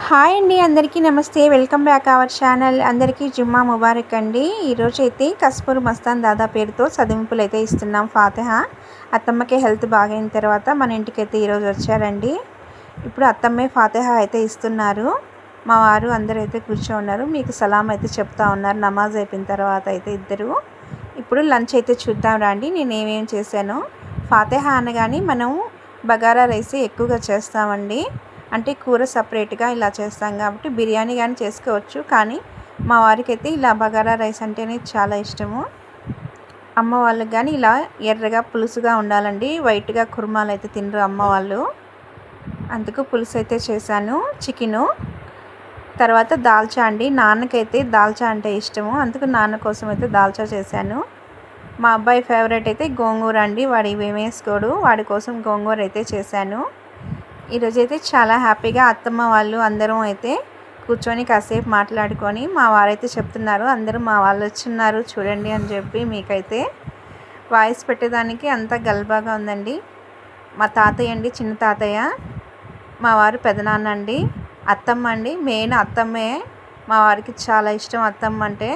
Hi అండి, అందరికీ నమస్తే. Welcome back our channel. అందరికీ జుమ్మా ముబారక్ అండి. ఈరోజు అయితే కస్పూర్ మస్తాన్ దాదా పేరుతో చదివింపులు అయితే ఇస్తున్నాం. ఫాతిహా అత్తమ్మకి హెల్త్ బాగైన తర్వాత మన ఇంటికైతే ఈరోజు వచ్చారండి. ఇప్పుడు అత్తమ్మే ఫాతిహా అయితే ఇస్తున్నారు. మా వారు అందరూ అయితే కూర్చోన్నారు. మీకు సలాం అయితే చెప్తా ఉన్నారు నమాజ్ అయిపోయిన తర్వాత అయితే ఇద్దరు. ఇప్పుడు లంచ్ అయితే చూద్దాం రండి నేను ఏమేమి చేశాను. ఫాతిహా అనగానే మనం బగారా రైస్ ఎక్కువగా చేస్తామండి. అంటే కూర సపరేట్గా ఇలా చేస్తాం కాబట్టి బిర్యానీ కానీ చేసుకోవచ్చు. కానీ మా వారికి అయితే ఇలా బగారా రైస్ అంటేనే చాలా ఇష్టము. అమ్మ వాళ్ళకి కానీ ఇలా ఎర్రగా పులుసుగా ఉండాలండి. వైట్గా కుర్మాలు అయితే తినరు అమ్మ వాళ్ళు. అందుకు పులుసు అయితే చేశాను. చికెను తర్వాత దాల్చా అండి. నాన్నకైతే దాల్చా అంటే ఇష్టము. అందుకు నాన్న కోసం అయితే దాల్చా చేశాను. మా అబ్బాయి ఫేవరెట్ అయితే గోంగూర అండి. వాడు ఇవేం వేసుకోడు. వాడి కోసం గోంగూర అయితే చేశాను. ఈరోజైతే చాలా హ్యాపీగా అత్తమ్మ వాళ్ళు అందరం అయితే కూర్చొని కాసేపు మాట్లాడుకొని మా వారైతే చెప్తున్నారు అందరూ మా వాళ్ళు వచ్చున్నారు చూడండి అని చెప్పి. మీకైతే వాయిస్ పెట్టేదానికి అంత గల్బాగా ఉందండి. మా తాతయ్య అండి, చిన్న తాతయ్య. మా వారు పెదనాన్న అండి. అత్తమ్మ అండి, మెయిన్ అత్తమ్మే. మా వారికి చాలా ఇష్టం అత్తమ్మ అంటే.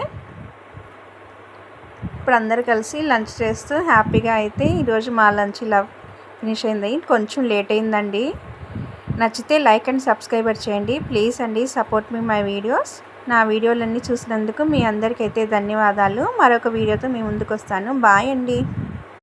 ఇప్పుడు అందరు కలిసి లంచ్ చేస్తూ హ్యాపీగా అయితే ఈరోజు మా లంచ్ ఇలా ఫినిష్ అయింది. కొంచెం లేట్ అయిందండి. నచ్చితే లైక్ అండ్ సబ్స్క్రైబర్ చేయండి ప్లీజ్ అండి. Support me my videos. నా వీడియోలన్నీ చూసినందుకు మీ అందరికైతే ధన్యవాదాలు. మరొక వీడియోతో మీ ముందుకు వస్తాను. బాయ్ అండి.